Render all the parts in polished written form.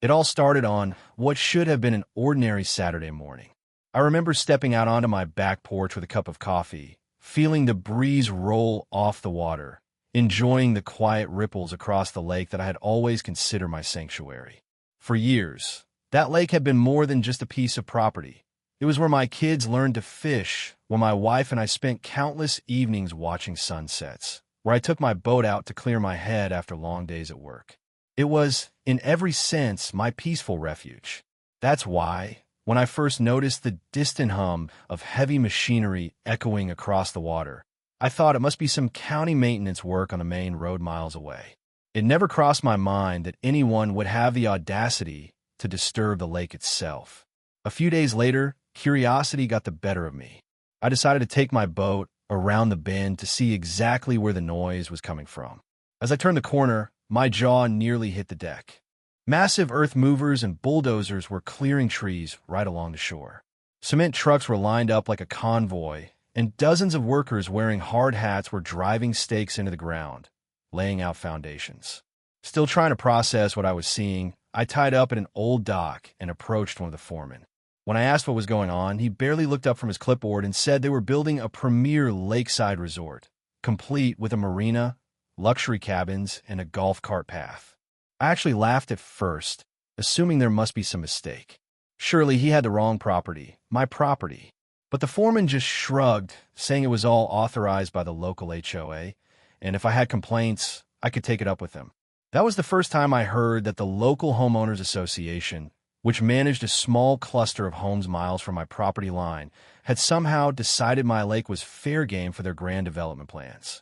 It all started on what should have been an ordinary Saturday morning. I remember stepping out onto my back porch with a cup of coffee, feeling the breeze roll off the water, enjoying the quiet ripples across the lake that I had always considered my sanctuary. For years, that lake had been more than just a piece of property. It was where my kids learned to fish, where my wife and I spent countless evenings watching sunsets, where I took my boat out to clear my head after long days at work. It was, in every sense, my peaceful refuge. That's why, when I first noticed the distant hum of heavy machinery echoing across the water, I thought it must be some county maintenance work on a main road miles away. It never crossed my mind that anyone would have the audacity to disturb the lake itself. A few days later, curiosity got the better of me. I decided to take my boat around the bend to see exactly where the noise was coming from. As I turned the corner, my jaw nearly hit the deck. Massive earth movers and bulldozers were clearing trees right along the shore. Cement trucks were lined up like a convoy, and dozens of workers wearing hard hats were driving stakes into the ground, laying out foundations. Still trying to process what I was seeing, I tied up at an old dock and approached one of the foremen. When I asked what was going on, he barely looked up from his clipboard and said they were building a premier lakeside resort, complete with a marina, luxury cabins, and a golf cart path. I actually laughed at first, assuming there must be some mistake. Surely he had the wrong property, my property. But the foreman just shrugged, saying it was all authorized by the local HOA, and if I had complaints, I could take it up with them. That was the first time I heard that the local homeowners association, which managed a small cluster of homes miles from my property line, had somehow decided my lake was fair game for their grand development plans.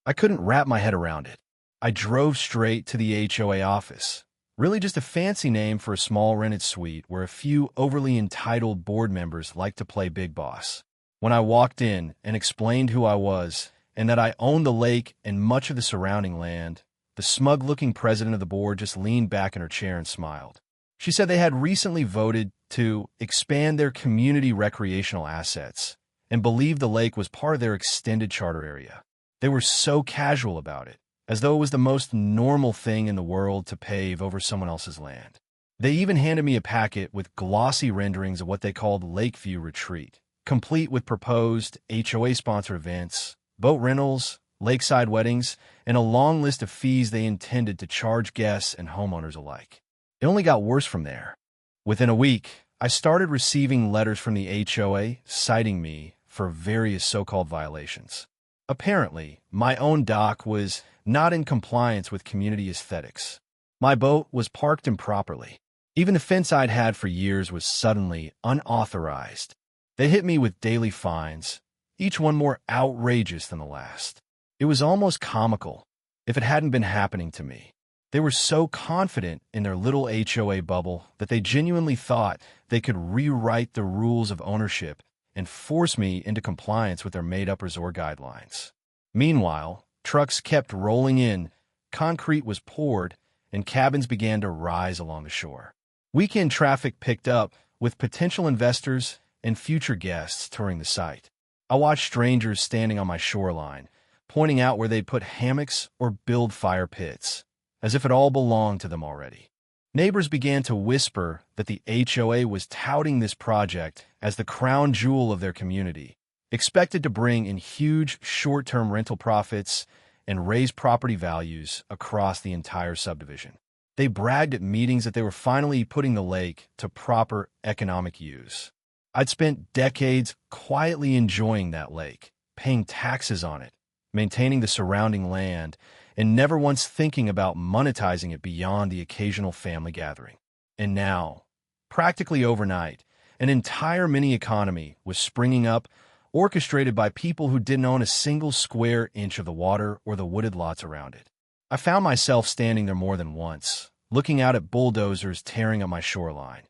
I couldn't wrap my head around it. I drove straight to the HOA office, really just a fancy name for a small rented suite where a few overly entitled board members like to play big boss. When I walked in and explained who I was and that I owned the lake and much of the surrounding land, the smug-looking president of the board just leaned back in her chair and smiled. She said they had recently voted to expand their community recreational assets and believed the lake was part of their extended charter area. They were so casual about it, as though it was the most normal thing in the world to pave over someone else's land. They even handed me a packet with glossy renderings of what they called Lakeview Retreat, complete with proposed HOA-sponsored events, boat rentals, lakeside weddings, and a long list of fees they intended to charge guests and homeowners alike. It only got worse from there. Within a week, I started receiving letters from the HOA citing me for various so-called violations. Apparently, my own dock was not in compliance with community aesthetics. My boat was parked improperly. Even the fence I'd had for years was suddenly unauthorized. They hit me with daily fines, each one more outrageous than the last. It was almost comical if it hadn't been happening to me. They were so confident in their little HOA bubble that they genuinely thought they could rewrite the rules of ownership and force me into compliance with their made-up resort guidelines. Meanwhile, trucks kept rolling in, concrete was poured, and cabins began to rise along the shore. Weekend traffic picked up, with potential investors and future guests touring the site. I watched strangers standing on my shoreline, pointing out where they'd put hammocks or build fire pits, as if it all belonged to them already. Neighbors began to whisper that the HOA was touting this project as the crown jewel of their community, expected to bring in huge short-term rental profits and raise property values across the entire subdivision. They bragged at meetings that they were finally putting the lake to proper economic use. I'd spent decades quietly enjoying that lake, paying taxes on it, maintaining the surrounding land, and never once thinking about monetizing it beyond the occasional family gathering. And now, practically overnight, an entire mini-economy was springing up, orchestrated by people who didn't own a single square inch of the water or the wooded lots around it. I found myself standing there more than once, looking out at bulldozers tearing up my shoreline,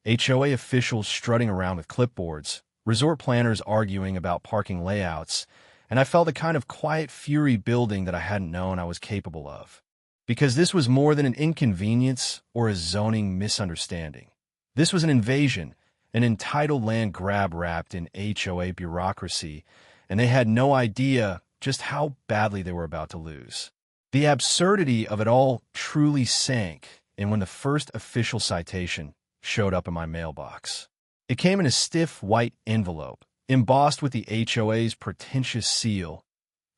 HOA officials strutting around with clipboards, resort planners arguing about parking layouts, and I felt a kind of quiet fury building that I hadn't known I was capable of. Because this was more than an inconvenience or a zoning misunderstanding. This was an invasion, an entitled land grab wrapped in HOA bureaucracy, and they had no idea just how badly they were about to lose. The absurdity of it all truly sank and when the first official citation showed up in my mailbox. It came in a stiff white envelope, embossed with the HOA's pretentious seal,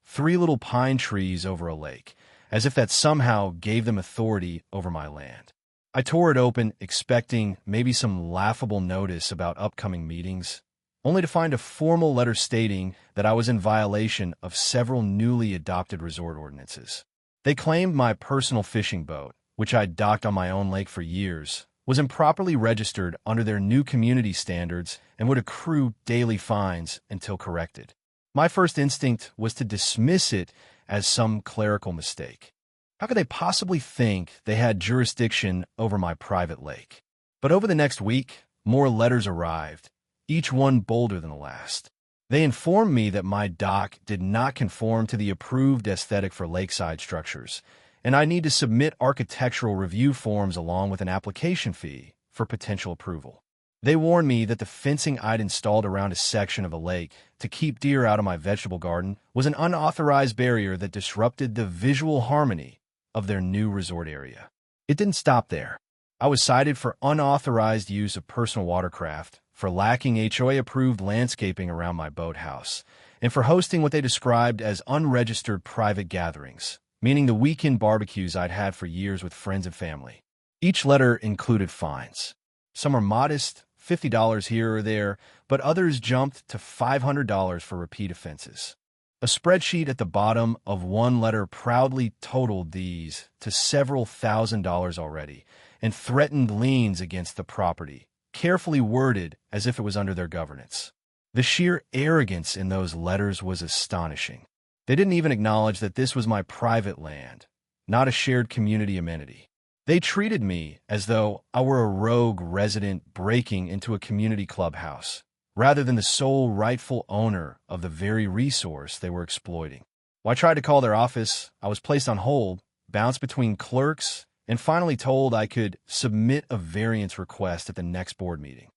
3 little pine trees over a lake, as if that somehow gave them authority over my land. I tore it open, expecting maybe some laughable notice about upcoming meetings, only to find a formal letter stating that I was in violation of several newly adopted resort ordinances. They claimed my personal fishing boat, which I'd docked on my own lake for years, was improperly registered under their new community standards and would accrue daily fines until corrected. My first instinct was to dismiss it as some clerical mistake. How could they possibly think they had jurisdiction over my private lake? But over the next week, more letters arrived, each one bolder than the last. They informed me that my dock did not conform to the approved aesthetic for lakeside structures, and I need to submit architectural review forms along with an application fee for potential approval. They warned me that the fencing I'd installed around a section of a lake to keep deer out of my vegetable garden was an unauthorized barrier that disrupted the visual harmony of their new resort area. It didn't stop there. I was cited for unauthorized use of personal watercraft, for lacking HOA-approved landscaping around my boathouse, and for hosting what they described as unregistered private gatherings, meaning the weekend barbecues I'd had for years with friends and family. Each letter included fines. Some are modest, $50 here or there, but others jumped to $500 for repeat offenses. A spreadsheet at the bottom of one letter proudly totaled these to several $1,000s already and threatened liens against the property, carefully worded as if it was under their governance. The sheer arrogance in those letters was astonishing. They didn't even acknowledge that this was my private land, not a shared community amenity. They treated me as though I were a rogue resident breaking into a community clubhouse, rather than the sole rightful owner of the very resource they were exploiting. When I tried to call their office, I was placed on hold, bounced between clerks, and finally told I could submit a variance request at the next board meeting.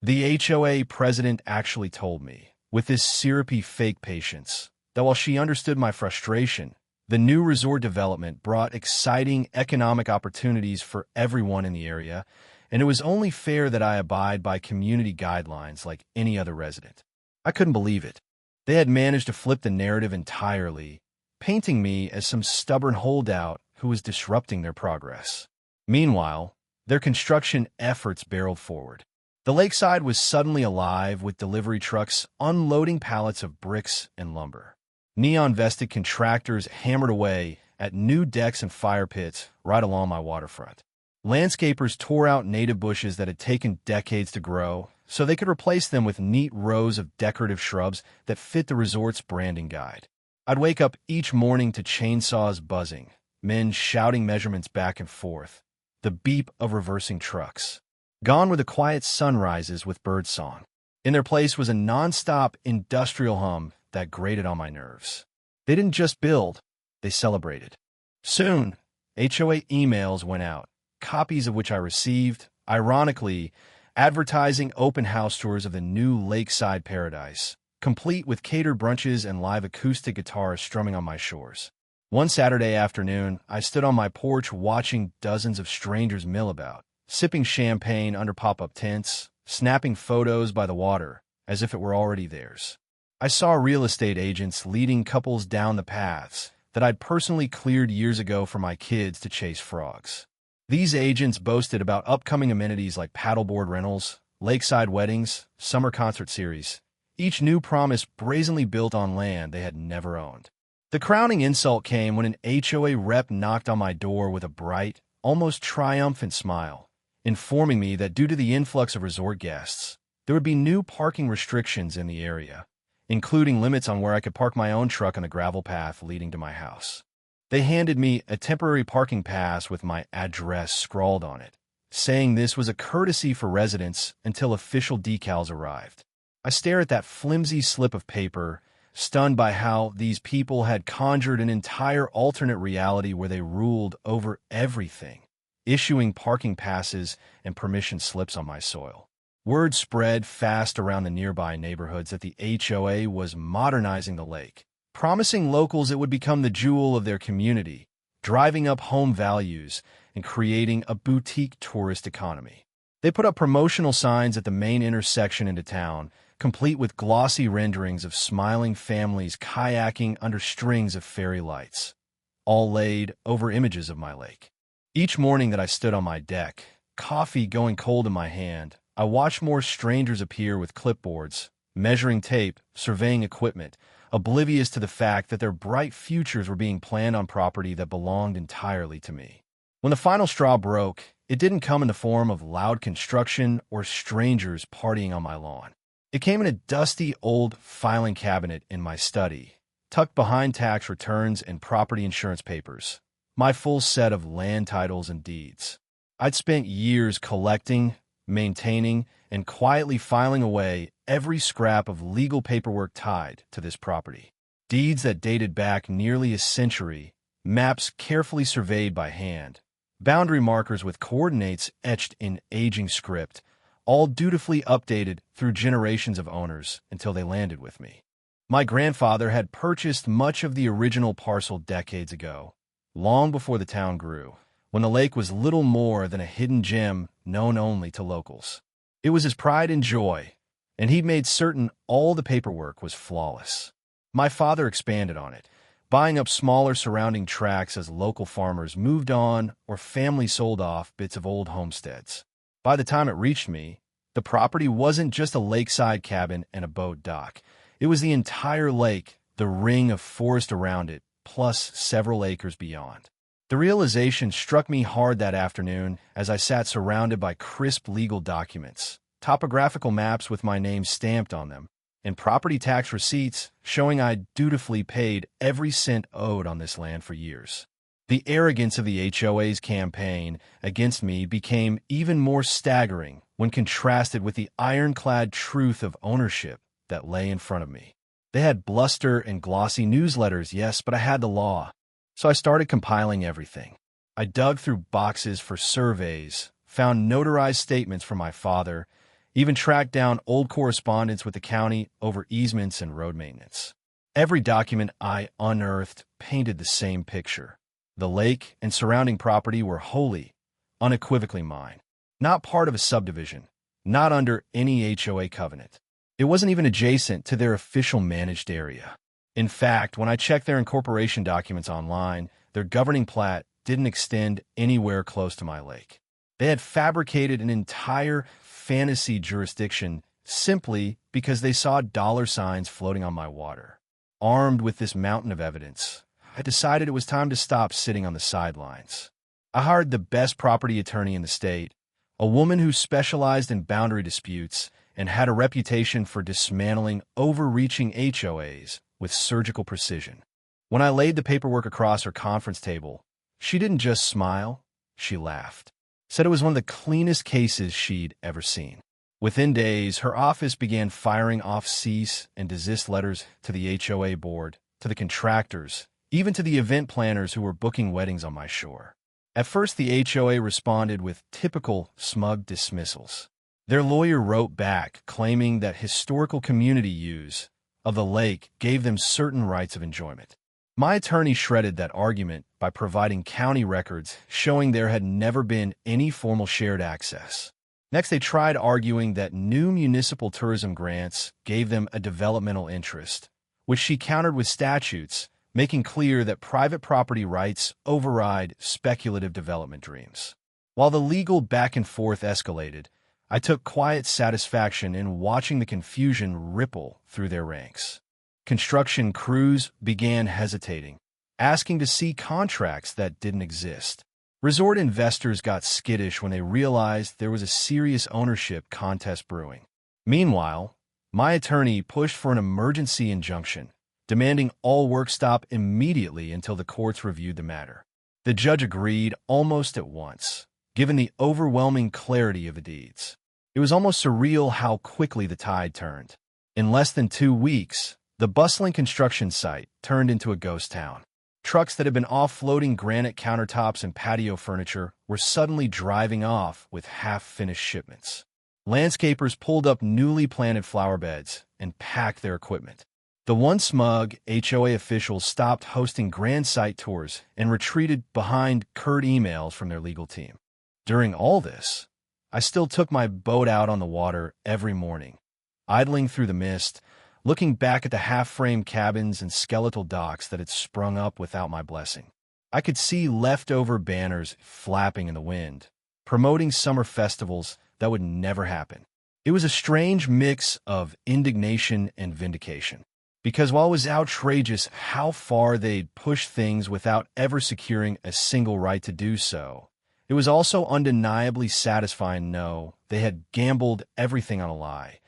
The HOA president actually told me, with this syrupy fake patience, that while she understood my frustration, the new resort development brought exciting economic opportunities for everyone in the area, and it was only fair that I abide by community guidelines like any other resident. I couldn't believe it. They had managed to flip the narrative entirely, painting me as some stubborn holdout who was disrupting their progress. Meanwhile, their construction efforts barreled forward. The lakeside was suddenly alive with delivery trucks unloading pallets of bricks and lumber. Neon-vested contractors hammered away at new decks and fire pits right along my waterfront. Landscapers tore out native bushes that had taken decades to grow so they could replace them with neat rows of decorative shrubs that fit the resort's branding guide. I'd wake up each morning to chainsaws buzzing, men shouting measurements back and forth, the beep of reversing trucks. Gone were the quiet sunrises with birdsong. In their place was a nonstop industrial hum that grated on my nerves. They didn't just build, they celebrated. Soon, HOA emails went out, copies of which I received, ironically, advertising open house tours of the new lakeside paradise, complete with catered brunches and live acoustic guitars strumming on my shores. One Saturday afternoon, I stood on my porch watching dozens of strangers mill about, sipping champagne under pop-up tents, snapping photos by the water, as if it were already theirs. I saw real estate agents leading couples down the paths that I'd personally cleared years ago for my kids to chase frogs. These agents boasted about upcoming amenities like paddleboard rentals, lakeside weddings, summer concert series, each new promise brazenly built on land they had never owned. The crowning insult came when an HOA rep knocked on my door with a bright, almost triumphant smile, informing me that due to the influx of resort guests, there would be new parking restrictions in the area, including limits on where I could park my own truck on the gravel path leading to my house. They handed me a temporary parking pass with my address scrawled on it, saying this was a courtesy for residents until official decals arrived. I stare at that flimsy slip of paper, stunned by how these people had conjured an entire alternate reality where they ruled over everything, issuing parking passes and permission slips on my soil. Word spread fast around the nearby neighborhoods that the HOA was modernizing the lake, promising locals it would become the jewel of their community, driving up home values, and creating a boutique tourist economy. They put up promotional signs at the main intersection into town, complete with glossy renderings of smiling families kayaking under strings of fairy lights, all laid over images of my lake. Each morning that I stood on my deck, coffee going cold in my hand, I watched more strangers appear with clipboards, measuring tape, surveying equipment, oblivious to the fact that their bright futures were being planned on property that belonged entirely to me. When the final straw broke, it didn't come in the form of loud construction or strangers partying on my lawn. It came in a dusty old filing cabinet in my study, tucked behind tax returns and property insurance papers, my full set of land titles and deeds. I'd spent years collecting, maintaining, and quietly filing away every scrap of legal paperwork tied to this property. Deeds that dated back nearly a century, maps carefully surveyed by hand, boundary markers with coordinates etched in aging script, all dutifully updated through generations of owners until they landed with me. My grandfather had purchased much of the original parcel decades ago, long before the town grew, when the lake was little more than a hidden gem known only to locals. It was his pride and joy, and he'd made certain all the paperwork was flawless. My father expanded on it, buying up smaller surrounding tracts as local farmers moved on or families sold off bits of old homesteads. By the time it reached me, the property wasn't just a lakeside cabin and a boat dock. It was the entire lake, the ring of forest around it, plus several acres beyond. The realization struck me hard that afternoon as I sat surrounded by crisp legal documents, topographical maps with my name stamped on them, and property tax receipts showing I'd dutifully paid every cent owed on this land for years. The arrogance of the HOA's campaign against me became even more staggering when contrasted with the ironclad truth of ownership that lay in front of me. They had bluster and glossy newsletters, yes, but I had the law. So I started compiling everything. I dug through boxes for surveys, found notarized statements from my father, even tracked down old correspondence with the county over easements and road maintenance. Every document I unearthed painted the same picture. The lake and surrounding property were wholly, unequivocally mine, not part of a subdivision, not under any HOA covenant. It wasn't even adjacent to their official managed area. In fact, when I checked their incorporation documents online, their governing plat didn't extend anywhere close to my lake. They had fabricated an entire fantasy jurisdiction simply because they saw dollar signs floating on my water. Armed with this mountain of evidence, I decided it was time to stop sitting on the sidelines. I hired the best property attorney in the state, a woman who specialized in boundary disputes and had a reputation for dismantling overreaching HOAs with surgical precision. When I laid the paperwork across her conference table, she didn't just smile, she laughed. Said it was one of the cleanest cases she'd ever seen. Within days, her office began firing off cease and desist letters to the HOA board, to the contractors, even to the event planners who were booking weddings on my shore. At first, the HOA responded with typical smug dismissals. Their lawyer wrote back, claiming that historical community use of the lake gave them certain rights of enjoyment. My attorney shredded that argument by providing county records showing there had never been any formal shared access. Next, they tried arguing that new municipal tourism grants gave them a developmental interest, which she countered with statutes, making clear that private property rights override speculative development dreams. While the legal back and forth escalated, I took quiet satisfaction in watching the confusion ripple through their ranks. Construction crews began hesitating, asking to see contracts that didn't exist. Resort investors got skittish when they realized there was a serious ownership contest brewing. Meanwhile, my attorney pushed for an emergency injunction, demanding all work stop immediately until the courts reviewed the matter. The judge agreed almost at once, given the overwhelming clarity of the deeds. It was almost surreal how quickly the tide turned. In less than 2 weeks, the bustling construction site turned into a ghost town. Trucks that had been offloading granite countertops and patio furniture were suddenly driving off with half-finished shipments. Landscapers pulled up newly planted flower beds and packed their equipment. The once smug HOA officials stopped hosting grand site tours and retreated behind curt emails from their legal team. During all this, I still took my boat out on the water every morning, idling through the mist, looking back at the half-frame cabins and skeletal docks that had sprung up without my blessing. I could see leftover banners flapping in the wind, promoting summer festivals that would never happen. It was a strange mix of indignation and vindication. Because while it was outrageous how far they'd pushed things without ever securing a single right to do so, it was also undeniably satisfying to know they had gambled everything on a lie,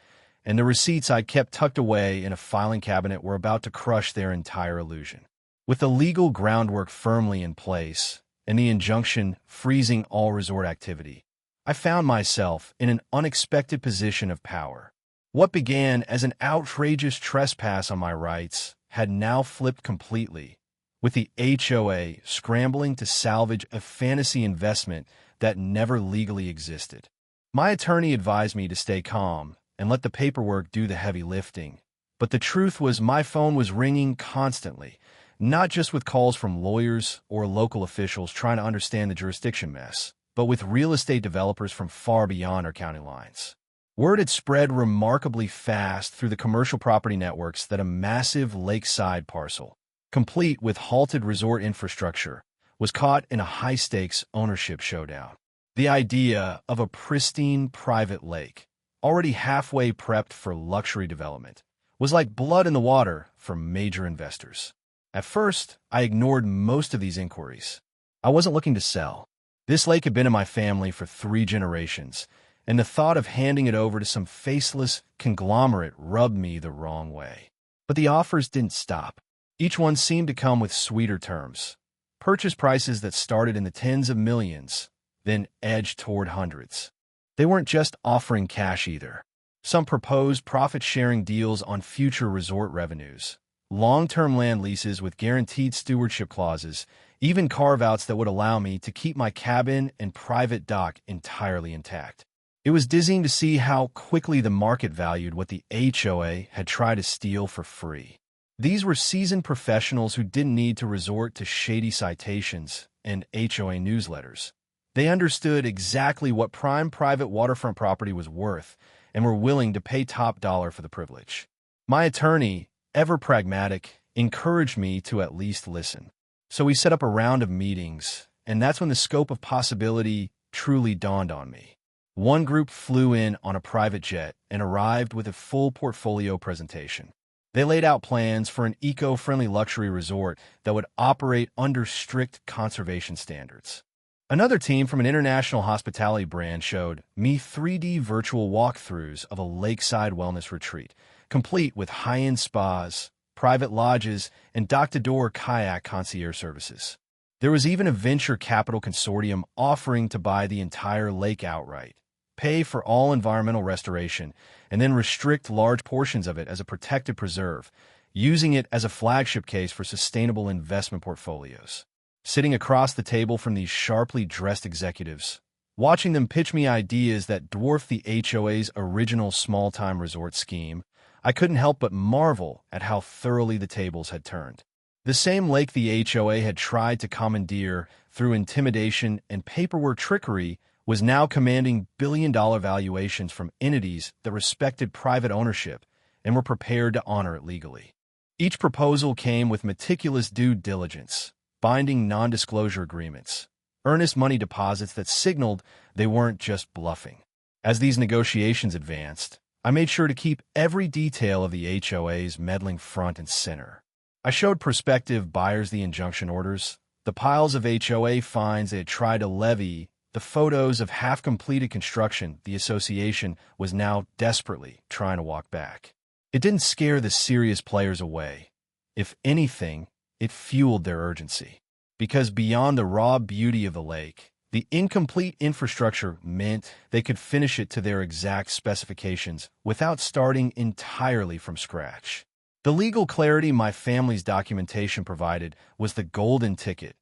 and the receipts I'd kept tucked away in a filing cabinet were about to crush their entire illusion. With the legal groundwork firmly in place and the injunction freezing all resort activity, I found myself in an unexpected position of power. What began as an outrageous trespass on my rights had now flipped completely, with the HOA scrambling to salvage a fantasy investment that never legally existed. My attorney advised me to stay calm and let the paperwork do the heavy lifting, but the truth was my phone was ringing constantly, not just with calls from lawyers or local officials trying to understand the jurisdiction mess, but with real estate developers from far beyond our county lines. Word had spread remarkably fast through the commercial property networks that a massive lakeside parcel, complete with halted resort infrastructure, was caught in a high-stakes ownership showdown. The idea of a pristine private lake, already halfway prepped for luxury development, was like blood in the water for major investors. At first, I ignored most of these inquiries. I wasn't looking to sell. This lake had been in my family for 3 generations, and the thought of handing it over to some faceless conglomerate rubbed me the wrong way. But the offers didn't stop. Each one seemed to come with sweeter terms. Purchase prices that started in the tens of millions, then edged toward hundreds. They weren't just offering cash either. Some proposed profit-sharing deals on future resort revenues, long-term land leases with guaranteed stewardship clauses, even carve-outs that would allow me to keep my cabin and private dock entirely intact. It was dizzying to see how quickly the market valued what the HOA had tried to steal for free. These were seasoned professionals who didn't need to resort to shady citations and HOA newsletters. They understood exactly what prime private waterfront property was worth and were willing to pay top dollar for the privilege. My attorney, ever pragmatic, encouraged me to at least listen. So we set up a round of meetings, and that's when the scope of possibility truly dawned on me. One group flew in on a private jet and arrived with a full portfolio presentation. They laid out plans for an eco-friendly luxury resort that would operate under strict conservation standards. Another team from an international hospitality brand showed me 3D virtual walkthroughs of a lakeside wellness retreat, complete with high-end spas, private lodges, and dock-to-door kayak concierge services. There was even a venture capital consortium offering to buy the entire lake outright, pay for all environmental restoration, and then restrict large portions of it as a protected preserve, using it as a flagship case for sustainable investment portfolios. Sitting across the table from these sharply dressed executives, watching them pitch me ideas that dwarfed the HOA's original small-time resort scheme, I couldn't help but marvel at how thoroughly the tables had turned. The same lake the HOA had tried to commandeer through intimidation and paperwork trickery was now commanding billion-dollar valuations from entities that respected private ownership and were prepared to honor it legally. Each proposal came with meticulous due diligence, binding non-disclosure agreements, earnest money deposits that signaled they weren't just bluffing. As these negotiations advanced, I made sure to keep every detail of the HOA's meddling front and center. I showed prospective buyers the injunction orders, the piles of HOA fines they had tried to levy, the photos of half-completed construction the association was now desperately trying to walk back. It didn't scare the serious players away. If anything, it fueled their urgency. Because beyond the raw beauty of the lake, the incomplete infrastructure meant they could finish it to their exact specifications without starting entirely from scratch. The legal clarity my family's documentation provided was the golden ticket.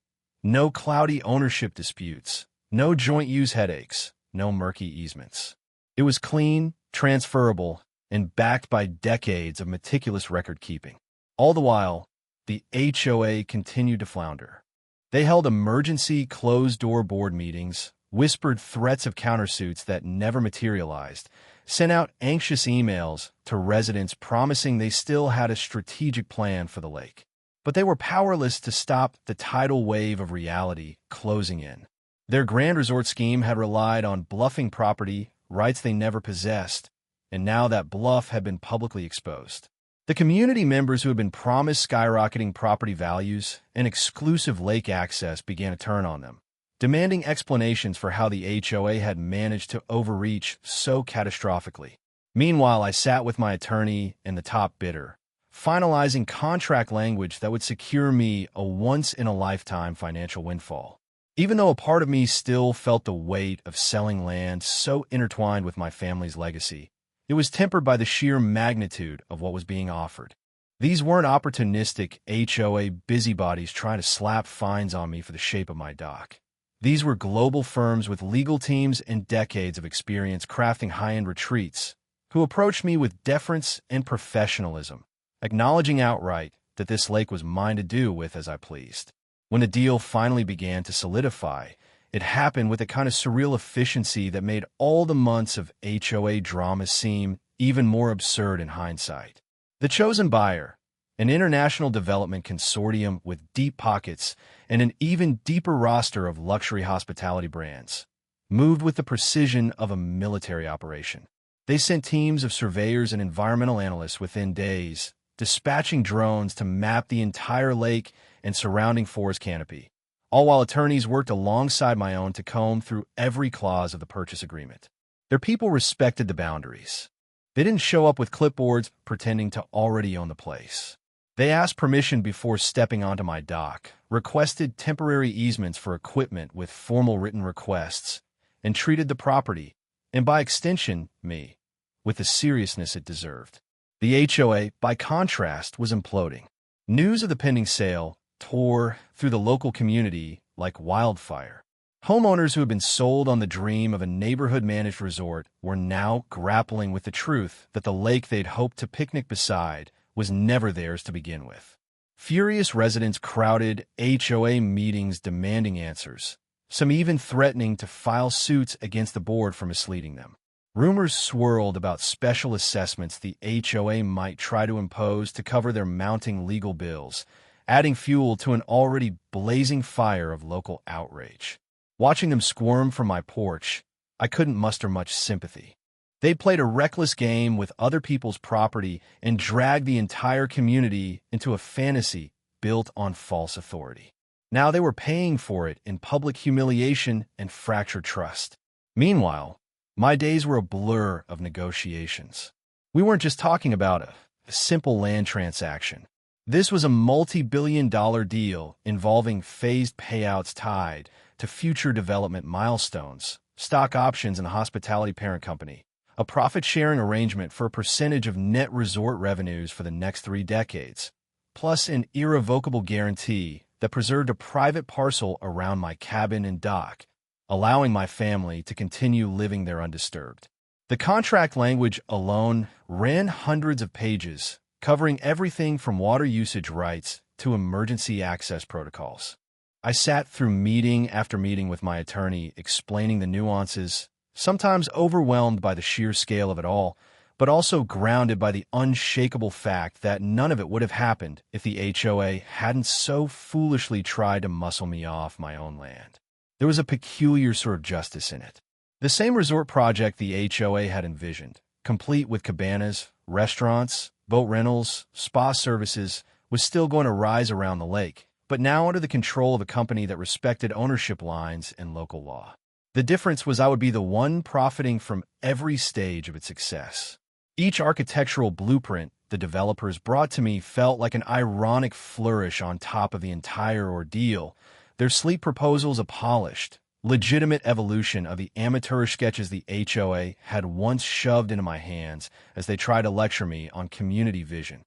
No cloudy ownership disputes, no joint use headaches, no murky easements. It was clean, transferable, and backed by decades of meticulous record keeping. All the while, the HOA continued to flounder. They held emergency closed-door board meetings, whispered threats of countersuits that never materialized, sent out anxious emails to residents promising they still had a strategic plan for the lake. But they were powerless to stop the tidal wave of reality closing in. Their grand resort scheme had relied on bluffing property, rights they never possessed, and now that bluff had been publicly exposed. The community members who had been promised skyrocketing property values and exclusive lake access began to turn on them, demanding explanations for how the HOA had managed to overreach so catastrophically. Meanwhile, I sat with my attorney and the top bidder, finalizing contract language that would secure me a once-in-a-lifetime financial windfall. Even though a part of me still felt the weight of selling land so intertwined with my family's legacy, it was tempered by the sheer magnitude of what was being offered. These weren't opportunistic HOA busybodies trying to slap fines on me for the shape of my dock. These were global firms with legal teams and decades of experience crafting high-end retreats, who approached me with deference and professionalism, acknowledging outright that this lake was mine to do with as I pleased. When the deal finally began to solidify, it happened with a kind of surreal efficiency that made all the months of HOA drama seem even more absurd in hindsight. The chosen buyer, an international development consortium with deep pockets and an even deeper roster of luxury hospitality brands, moved with the precision of a military operation. They sent teams of surveyors and environmental analysts within days, dispatching drones to map the entire lake and surrounding forest canopy, all while attorneys worked alongside my own to comb through every clause of the purchase agreement. Their people respected the boundaries. They didn't show up with clipboards pretending to already own the place. They asked permission before stepping onto my dock, requested temporary easements for equipment with formal written requests, and treated the property, and by extension, me, with the seriousness it deserved. The HOA, by contrast, was imploding. News of the pending sale tore through the local community like wildfire. Homeowners who had been sold on the dream of a neighborhood-managed resort were now grappling with the truth that the lake they'd hoped to picnic beside was never theirs to begin with. Furious residents crowded HOA meetings demanding answers, some even threatening to file suits against the board for misleading them. Rumors swirled about special assessments the HOA might try to impose to cover their mounting legal bills, adding fuel to an already blazing fire of local outrage. Watching them squirm from my porch, I couldn't muster much sympathy. They played a reckless game with other people's property and dragged the entire community into a fantasy built on false authority. Now they were paying for it in public humiliation and fractured trust. Meanwhile, my days were a blur of negotiations. We weren't just talking about a simple land transaction. This was a multi-billion-dollar deal involving phased payouts tied to future development milestones, stock options in the hospitality parent company, a profit-sharing arrangement for a percentage of net resort revenues for the next 3 decades, plus an irrevocable guarantee that preserved a private parcel around my cabin and dock, allowing my family to continue living there undisturbed. The contract language alone ran hundreds of pages, covering everything from water usage rights to emergency access protocols. I sat through meeting after meeting with my attorney, explaining the nuances, sometimes overwhelmed by the sheer scale of it all, but also grounded by the unshakable fact that none of it would have happened if the HOA hadn't so foolishly tried to muscle me off my own land. There was a peculiar sort of justice in it. The same resort project the HOA had envisioned, complete with cabanas, restaurants, boat rentals, spa services, was still going to rise around the lake, but now under the control of a company that respected ownership lines and local law. The difference was I would be the one profiting from every stage of its success. Each architectural blueprint the developers brought to me felt like an ironic flourish on top of the entire ordeal, their sleek proposals a polished, legitimate evolution of the amateurish sketches the HOA had once shoved into my hands as they tried to lecture me on community vision.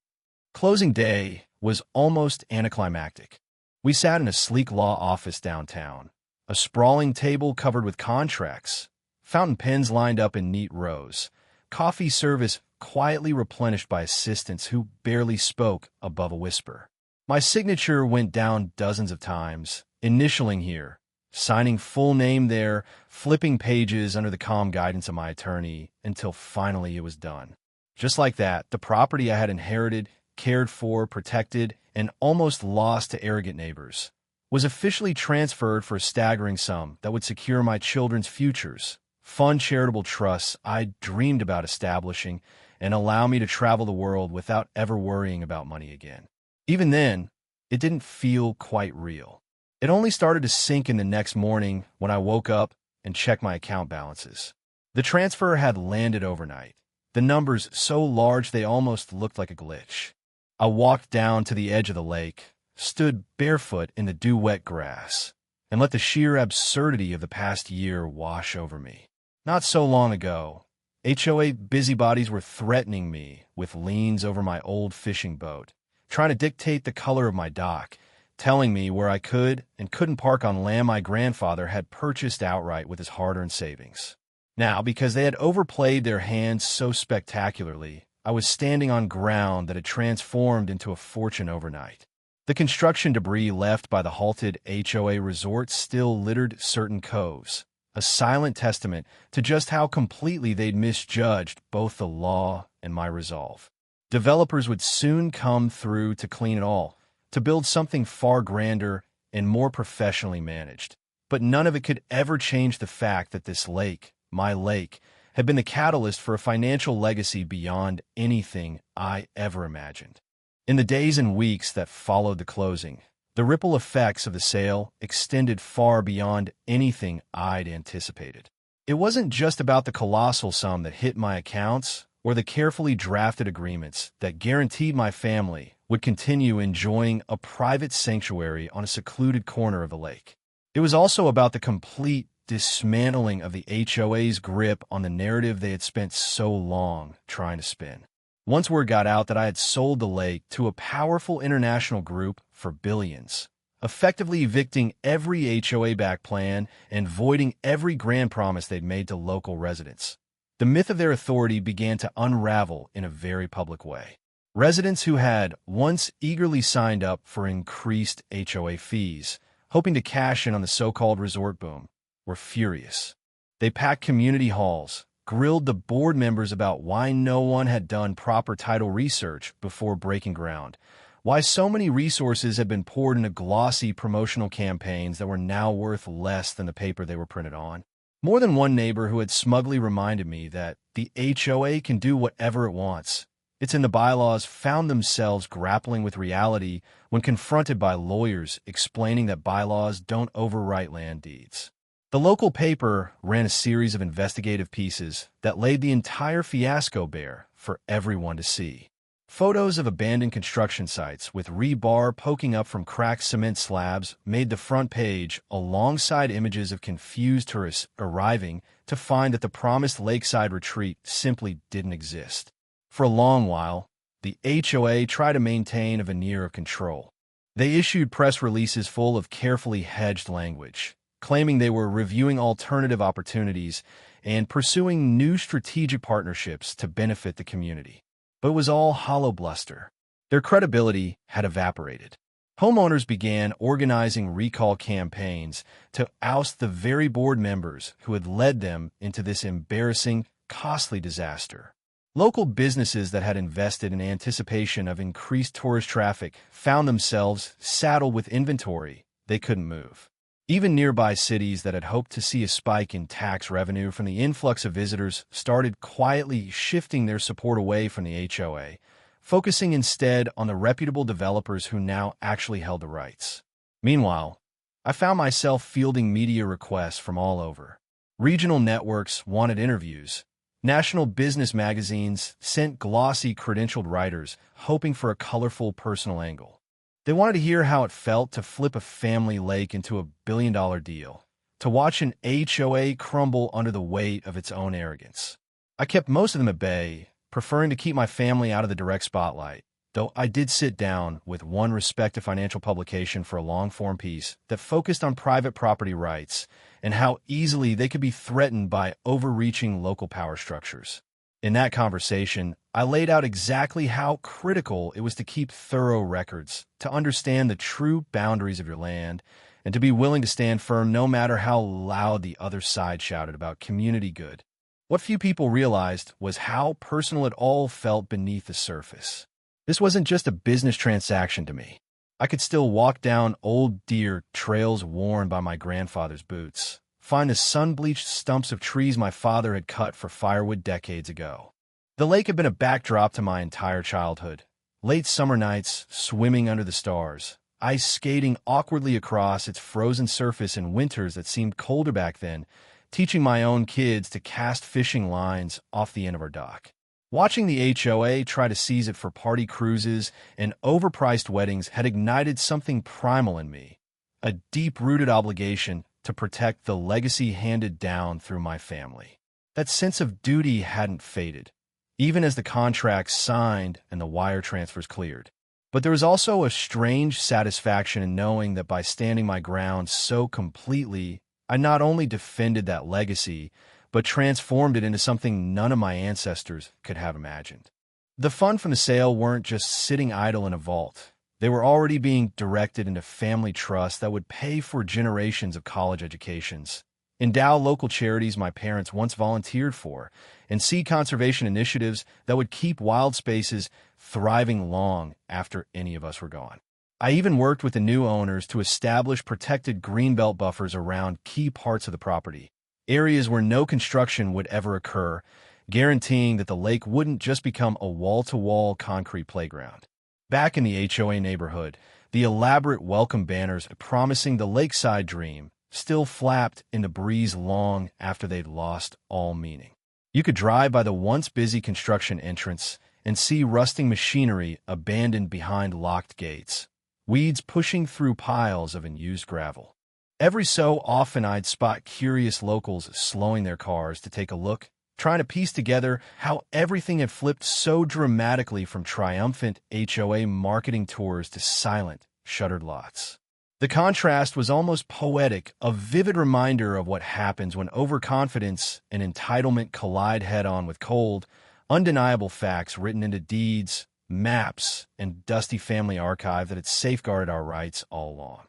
Closing day was almost anticlimactic. We sat in a sleek law office downtown, a sprawling table covered with contracts, fountain pens lined up in neat rows, coffee service quietly replenished by assistants who barely spoke above a whisper. My signature went down dozens of times, initialing here, signing full name there, flipping pages under the calm guidance of my attorney, until finally it was done. Just like that, the property I had inherited, cared for, protected, and almost lost to arrogant neighbors was officially transferred for a staggering sum that would secure my children's futures, fund charitable trusts I dreamed about establishing, and allow me to travel the world without ever worrying about money again. Even then, it didn't feel quite real. It only started to sink in the next morning when I woke up and checked my account balances. The transfer had landed overnight, the numbers so large they almost looked like a glitch. I walked down to the edge of the lake, stood barefoot in the dew-wet grass, and let the sheer absurdity of the past year wash over me. Not so long ago, HOA busybodies were threatening me with liens over my old fishing boat, trying to dictate the color of my dock, telling me where I could and couldn't park on land my grandfather had purchased outright with his hard-earned savings. Now, because they had overplayed their hands so spectacularly, I was standing on ground that had transformed into a fortune overnight. The construction debris left by the halted HOA resort still littered certain coves, a silent testament to just how completely they'd misjudged both the law and my resolve. Developers would soon come through to clean it all, to build something far grander and more professionally managed. But none of it could ever change the fact that this lake, my lake, had been the catalyst for a financial legacy beyond anything I ever imagined. In the days and weeks that followed the closing, the ripple effects of the sale extended far beyond anything I'd anticipated. It wasn't just about the colossal sum that hit my accounts or the carefully drafted agreements that guaranteed my family would continue enjoying a private sanctuary on a secluded corner of the lake. It was also about the complete dismantling of the HOA's grip on the narrative they had spent so long trying to spin. Once word got out that I had sold the lake to a powerful international group for billions, effectively evicting every HOA-backed plan and voiding every grand promise they'd made to local residents, the myth of their authority began to unravel in a very public way. Residents who had once eagerly signed up for increased HOA fees, hoping to cash in on the so-called resort boom, were furious. They packed community halls, grilled the board members about why no one had done proper title research before breaking ground, why so many resources had been poured into glossy promotional campaigns that were now worth less than the paper they were printed on. More than one neighbor who had smugly reminded me that the HOA can do whatever it wants. It's in the bylaws found themselves grappling with reality when confronted by lawyers explaining that bylaws don't overwrite land deeds. The local paper ran a series of investigative pieces that laid the entire fiasco bare for everyone to see. Photos of abandoned construction sites with rebar poking up from cracked cement slabs made the front page alongside images of confused tourists arriving to find that the promised lakeside retreat simply didn't exist. For a long while, the HOA tried to maintain a veneer of control. They issued press releases full of carefully hedged language, claiming they were reviewing alternative opportunities and pursuing new strategic partnerships to benefit the community. But it was all hollow bluster. Their credibility had evaporated. Homeowners began organizing recall campaigns to oust the very board members who had led them into this embarrassing, costly disaster. Local businesses that had invested in anticipation of increased tourist traffic found themselves saddled with inventory they couldn't move. Even nearby cities that had hoped to see a spike in tax revenue from the influx of visitors started quietly shifting their support away from the HOA, focusing instead on the reputable developers who now actually held the rights. Meanwhile, I found myself fielding media requests from all over. Regional networks wanted interviews. National business magazines sent glossy credentialed writers hoping for a colorful personal angle. They wanted to hear how it felt to flip a family lake into a billion-dollar deal, to watch an HOA crumble under the weight of its own arrogance. I kept most of them at bay, preferring to keep my family out of the direct spotlight, though I did sit down with one respected financial publication for a long-form piece that focused on private property rights and how easily they could be threatened by overreaching local power structures. In that conversation, I laid out exactly how critical it was to keep thorough records, to understand the true boundaries of your land, and to be willing to stand firm no matter how loud the other side shouted about community good. What few people realized was how personal it all felt beneath the surface. This wasn't just a business transaction to me. I could still walk down old deer trails worn by my grandfather's boots, find the sun-bleached stumps of trees my father had cut for firewood decades ago. The lake had been a backdrop to my entire childhood. Late summer nights, swimming under the stars, ice skating awkwardly across its frozen surface in winters that seemed colder back then, teaching my own kids to cast fishing lines off the end of our dock. Watching the HOA try to seize it for party cruises and overpriced weddings had ignited something primal in me, a deep-rooted obligation to protect the legacy handed down through my family. That sense of duty hadn't faded, even as the contracts signed and the wire transfers cleared. But there was also a strange satisfaction in knowing that by standing my ground so completely, I not only defended that legacy, but transformed it into something none of my ancestors could have imagined. The funds from the sale weren't just sitting idle in a vault. They were already being directed into family trusts that would pay for generations of college educations, endow local charities my parents once volunteered for, and seed conservation initiatives that would keep wild spaces thriving long after any of us were gone. I even worked with the new owners to establish protected greenbelt buffers around key parts of the property, areas where no construction would ever occur, guaranteeing that the lake wouldn't just become a wall-to-wall concrete playground. Back in the HOA neighborhood, the elaborate welcome banners promising the lakeside dream still flapped in the breeze long after they'd lost all meaning. You could drive by the once busy construction entrance and see rusting machinery abandoned behind locked gates, weeds pushing through piles of unused gravel. Every so often I'd spot curious locals slowing their cars to take a look, trying to piece together how everything had flipped so dramatically from triumphant HOA marketing tours to silent, shuttered lots. The contrast was almost poetic, a vivid reminder of what happens when overconfidence and entitlement collide head-on with cold, undeniable facts written into deeds, maps, and dusty family archive that had safeguarded our rights all along.